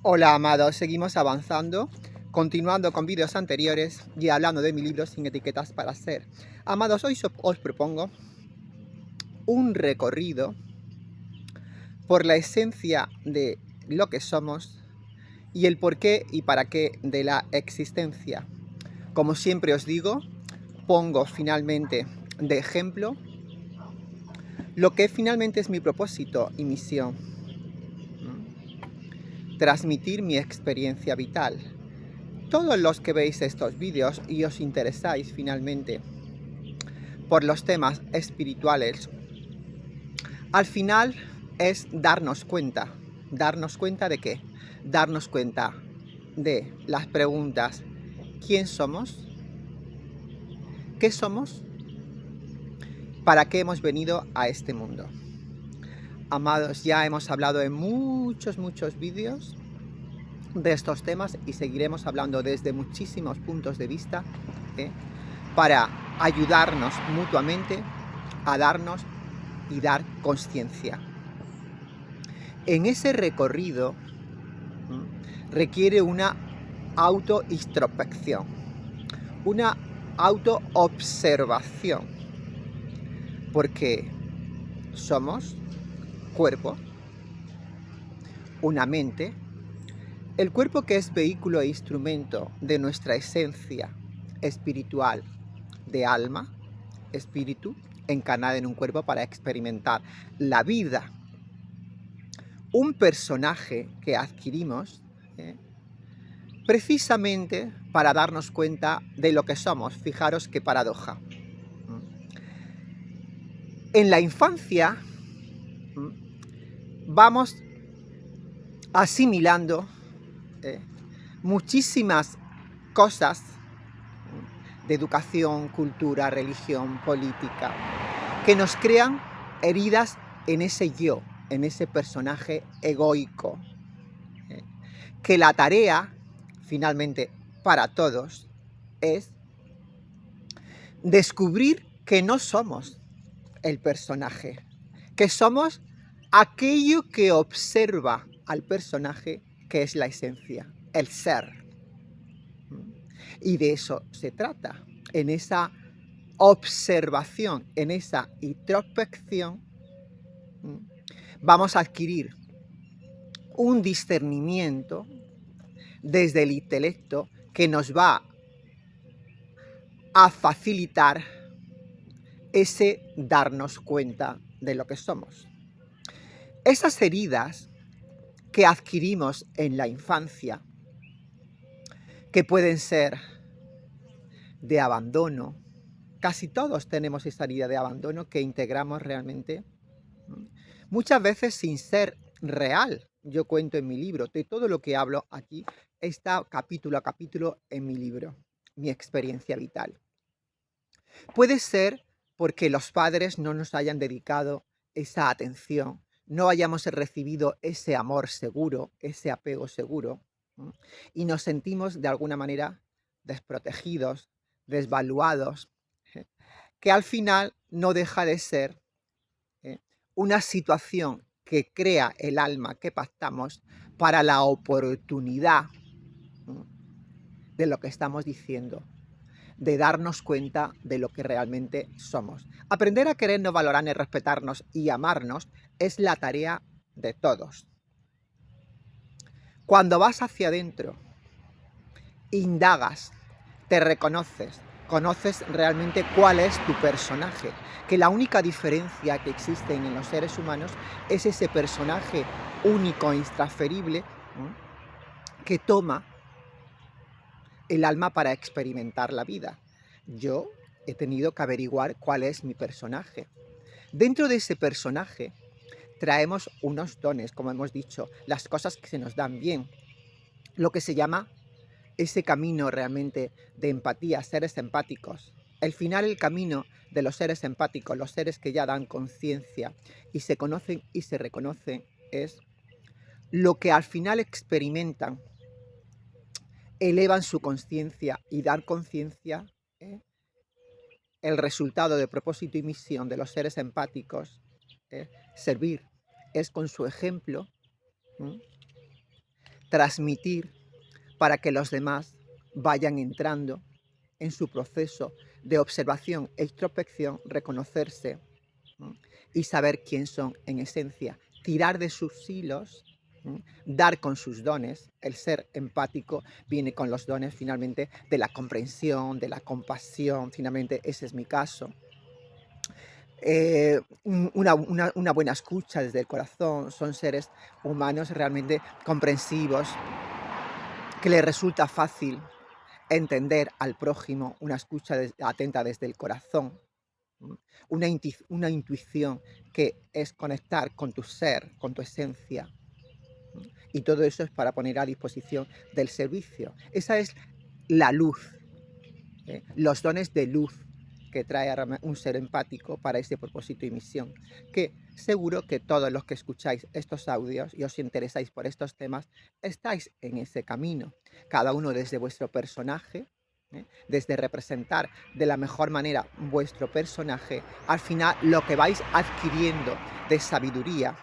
Hola amados, seguimos avanzando, continuando con vídeos anteriores y hablando de mi libro Sin etiquetas para ser. Amados, hoy os propongo un recorrido por la esencia de lo que somos y el porqué y para qué de la existencia. Como siempre os digo, pongo finalmente de ejemplo lo que finalmente es mi propósito y misión. Transmitir mi experiencia vital. Todos los que veis estos vídeos y os interesáis finalmente por los temas espirituales, al final es darnos cuenta. ¿Darnos cuenta de qué? Darnos cuenta de las preguntas: ¿quién somos? ¿Qué somos? ¿Para qué hemos venido a este mundo? Amados, ya hemos hablado en muchos vídeos de estos temas y seguiremos hablando desde muchísimos puntos de vista, para ayudarnos mutuamente a darnos y dar conciencia. En ese recorrido requiere una autointrospección, una autoobservación, porque somos cuerpo, una mente, el cuerpo que es vehículo e instrumento de nuestra esencia espiritual, de alma, espíritu, encarnada en un cuerpo para experimentar la vida. Un personaje que adquirimos precisamente para darnos cuenta de lo que somos. Fijaros qué paradoja. En la infancia vamos asimilando muchísimas cosas de educación, cultura, religión, política, que nos crean heridas en ese yo, en ese personaje egoico. Que la tarea, finalmente, para todos, es descubrir que no somos el personaje, que somos aquello que observa al personaje, que es la esencia, el ser. Y de eso se trata. En esa observación, en esa introspección, vamos a adquirir un discernimiento desde el intelecto que nos va a facilitar ese darnos cuenta de lo que somos. Esas heridas que adquirimos en la infancia, que pueden ser de abandono, casi todos tenemos esa herida de abandono que integramos realmente, muchas veces sin ser real. Yo cuento en mi libro, de todo lo que hablo aquí está capítulo a capítulo en mi libro, mi experiencia vital. Puede ser porque los padres no nos hayan dedicado esa atención, no hayamos recibido ese amor seguro, ese apego seguro, y nos sentimos de alguna manera desprotegidos, desvaluados, que al final no deja de ser una situación que crea el alma que pactamos para la oportunidad de lo que estamos diciendo, de darnos cuenta de lo que realmente somos. Aprender a querernos, valorarnos, respetarnos y amarnos es la tarea de todos. Cuando vas hacia adentro, indagas, te reconoces, conoces realmente cuál es tu personaje, que la única diferencia que existe en los seres humanos es ese personaje único e intransferible que toma el alma para experimentar la vida. Yo he tenido que averiguar cuál es mi personaje. Dentro de ese personaje traemos unos dones, como hemos dicho, las cosas que se nos dan bien, lo que se llama ese camino realmente de empatía, seres empáticos. Al final, el camino de los seres empáticos, los seres que ya dan conciencia y se conocen y se reconocen, es lo que al final experimentan, elevan su conciencia y dar conciencia. El resultado de propósito y misión de los seres empáticos, servir, es con su ejemplo transmitir para que los demás vayan entrando en su proceso de observación e introspección, reconocerse y saber quién son en esencia, tirar de sus hilos, dar con sus dones. El ser empático viene con los dones finalmente de la comprensión, de la compasión, finalmente ese es mi caso. Una buena escucha desde el corazón, son seres humanos realmente comprensivos, que les resulta fácil entender al prójimo, una escucha atenta desde el corazón, una intuición que es conectar con tu ser, con tu esencia, y todo eso es para poner a disposición del servicio. Esa es la luz, los dones de luz que trae un ser empático para ese propósito y misión, que seguro que todos los que escucháis estos audios y os interesáis por estos temas, estáis en ese camino, cada uno desde vuestro personaje, desde representar de la mejor manera vuestro personaje. Al final lo que vais adquiriendo de sabiduría,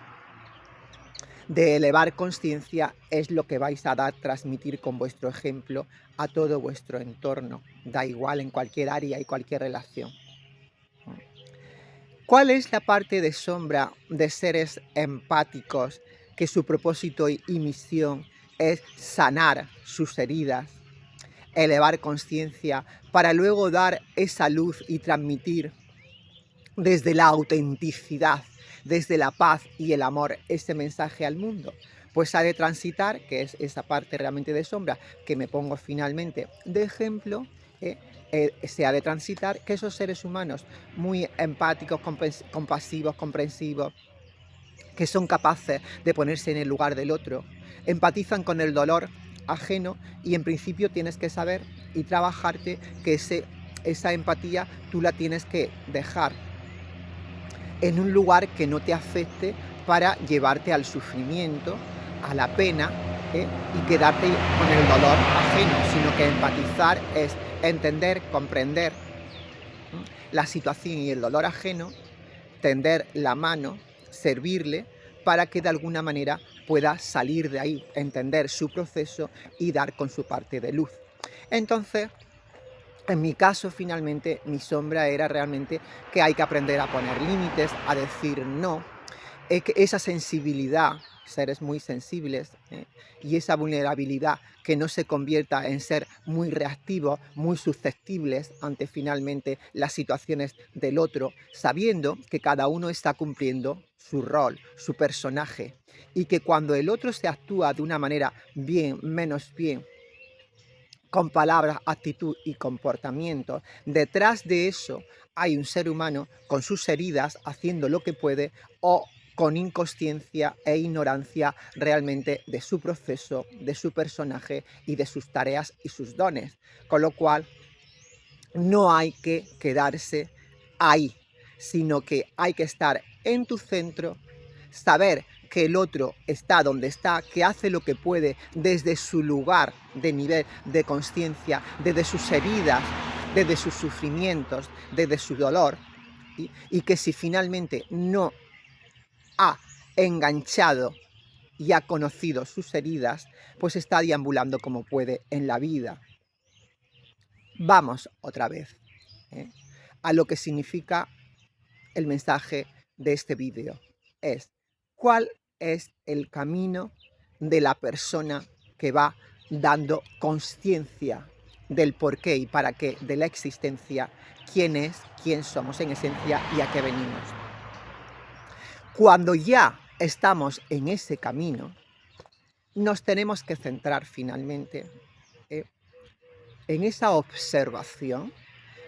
de elevar conciencia, es lo que vais a transmitir con vuestro ejemplo a todo vuestro entorno, da igual en cualquier área y cualquier relación. ¿Cuál es la parte de sombra de seres empáticos que su propósito y misión es sanar sus heridas, elevar conciencia para luego dar esa luz y transmitir desde la autenticidad, desde la paz y el amor, ese mensaje al mundo? Pues ha de transitar, que es esa parte realmente de sombra, que me pongo finalmente de ejemplo, se ha de transitar que esos seres humanos muy empáticos, compasivos, comprensivos, que son capaces de ponerse en el lugar del otro, empatizan con el dolor ajeno y en principio tienes que saber y trabajarte que esa empatía tú la tienes que dejar en un lugar que no te afecte para llevarte al sufrimiento, a la pena, y quedarte con el dolor ajeno, sino que empatizar es entender, comprender la situación y el dolor ajeno, tender la mano, servirle, para que de alguna manera pueda salir de ahí, entender su proceso y dar con su parte de luz. Entonces, en mi caso, finalmente, mi sombra era realmente que hay que aprender a poner límites, a decir no, esa sensibilidad, seres muy sensibles, y esa vulnerabilidad, que no se convierta en ser muy reactivos, muy susceptibles ante finalmente las situaciones del otro, sabiendo que cada uno está cumpliendo su rol, su personaje, y que cuando el otro se actúa de una manera bien, menos bien, con palabras, actitud y comportamiento, detrás de eso hay un ser humano con sus heridas haciendo lo que puede o con inconsciencia e ignorancia realmente de su proceso, de su personaje y de sus tareas y sus dones. Con lo cual no hay que quedarse ahí, sino que hay que estar en tu centro, saber que el otro está donde está, que hace lo que puede desde su lugar de nivel de conciencia, desde sus heridas, desde sus sufrimientos, desde su dolor, y que si finalmente no ha enganchado y ha conocido sus heridas, pues está deambulando como puede en la vida. Vamos otra vez a lo que significa el mensaje de este vídeo. Es: ¿cuál es el camino de la persona que va dando conciencia del por qué y para qué de la existencia, quién es, quién somos en esencia y a qué venimos? Cuando ya estamos en ese camino, nos tenemos que centrar finalmente en esa observación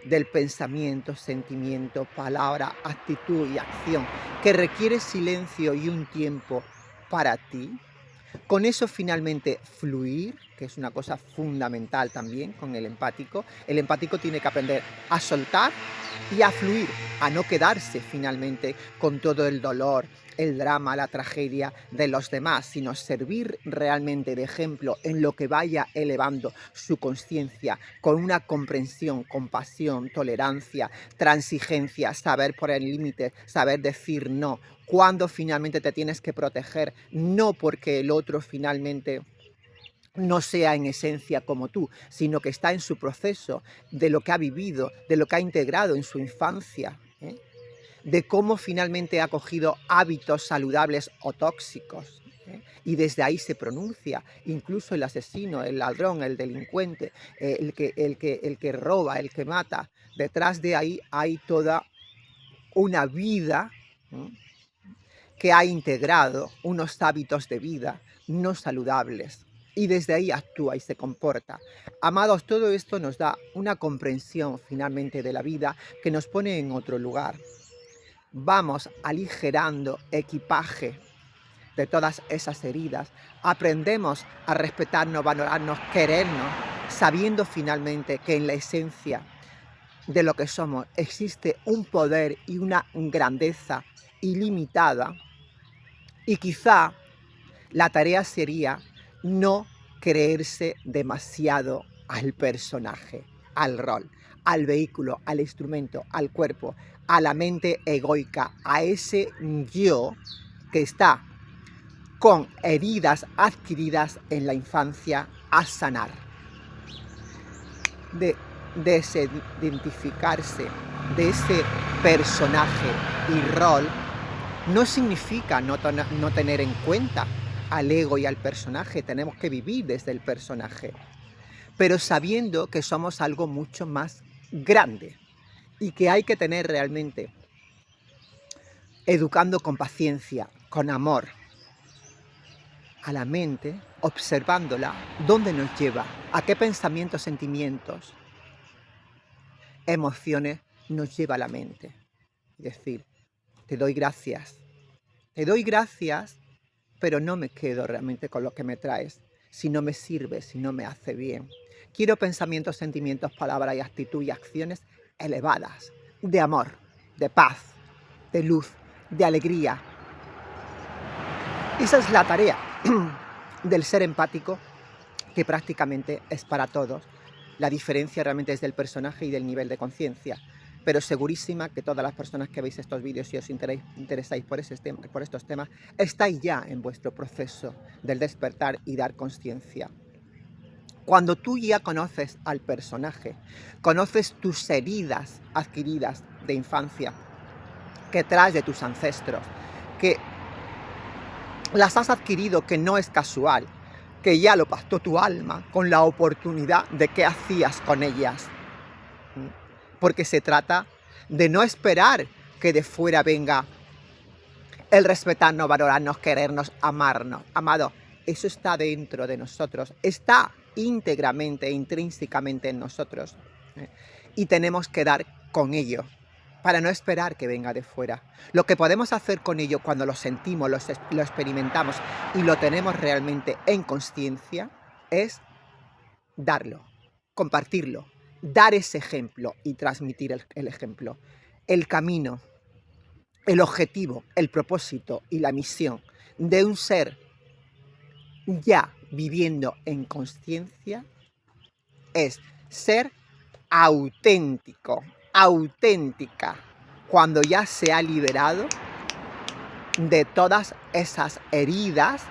del pensamiento, sentimiento, palabra, actitud y acción, que requiere silencio y un tiempo para ti. Con eso finalmente fluir, que es una cosa fundamental también con el empático. El empático tiene que aprender a soltar y a fluir, a no quedarse finalmente con todo el dolor, el drama, la tragedia de los demás, sino servir realmente de ejemplo en lo que vaya elevando su conciencia con una comprensión, compasión, tolerancia, transigencia, saber poner límites, saber decir no, cuando finalmente te tienes que proteger, no porque el otro finalmente no sea en esencia como tú, sino que está en su proceso, de lo que ha vivido, de lo que ha integrado en su infancia, de cómo finalmente ha cogido hábitos saludables o tóxicos, y desde ahí se pronuncia. Incluso el asesino, el ladrón, el delincuente, el que roba, el que mata, detrás de ahí hay toda una vida, ¿no?, que ha integrado unos hábitos de vida no saludables, y desde ahí actúa y se comporta. Amados, todo esto nos da una comprensión finalmente de la vida que nos pone en otro lugar. Vamos aligerando equipaje de todas esas heridas, aprendemos a respetarnos, valorarnos, querernos, sabiendo finalmente que en la esencia de lo que somos existe un poder y una grandeza ilimitada, y quizá la tarea sería no creerse demasiado al personaje, al rol, al vehículo, al instrumento, al cuerpo, a la mente egoica, a ese yo que está con heridas adquiridas en la infancia a sanar. De desidentificarse de ese personaje y rol no significa no tener en cuenta al ego y al personaje. Tenemos que vivir desde el personaje, pero sabiendo que somos algo mucho más grande y que hay que tener realmente, educando con paciencia, con amor, a la mente, observándola, dónde nos lleva, a qué pensamientos, sentimientos, emociones nos lleva la mente. Es decir, te doy gracias, pero no me quedo realmente con lo que me traes, si no me sirve, si no me hace bien. Quiero pensamientos, sentimientos, palabras y actitud y acciones elevadas, de amor, de paz, de luz, de alegría. Esa es la tarea del ser empático, que prácticamente es para todos. La diferencia realmente es del personaje y del nivel de conciencia, pero segurísima que todas las personas que veis estos vídeos y os interesáis por estos temas, estáis ya en vuestro proceso del despertar y dar conciencia. Cuando tú ya conoces al personaje, conoces tus heridas adquiridas de infancia, que traes de tus ancestros, que las has adquirido, que no es casual, que ya lo pactó tu alma con la oportunidad de qué hacías con ellas. Porque se trata de no esperar que de fuera venga el respetarnos, valorarnos, querernos, amarnos. Amado, eso está dentro de nosotros, está íntegramente, intrínsecamente en nosotros. Y tenemos que dar con ello, para no esperar que venga de fuera. Lo que podemos hacer con ello cuando lo sentimos, lo experimentamos y lo tenemos realmente en consciencia, es darlo, compartirlo, dar ese ejemplo y transmitir el ejemplo. El camino, el objetivo, el propósito y la misión de un ser ya viviendo en consciencia es ser auténtico, auténtica, cuando ya se ha liberado de todas esas heridas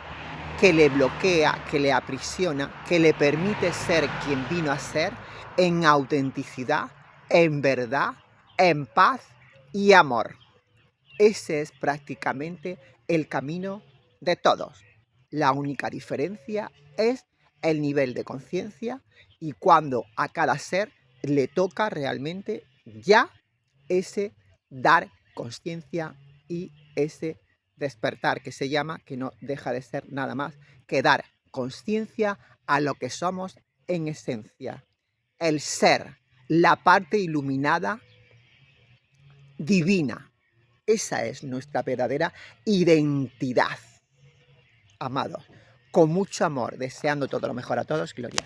que le bloquea, que le aprisiona, que le permite ser quien vino a ser en autenticidad, en verdad, en paz y amor. Ese es prácticamente el camino de todos. La única diferencia es el nivel de conciencia y cuando a cada ser le toca realmente ya ese dar conciencia y ese despertar, que se llama, que no deja de ser nada más que dar conciencia a lo que somos en esencia. El ser, la parte iluminada, divina. Esa es nuestra verdadera identidad. Amados, con mucho amor, deseando todo lo mejor a todos, Gloria.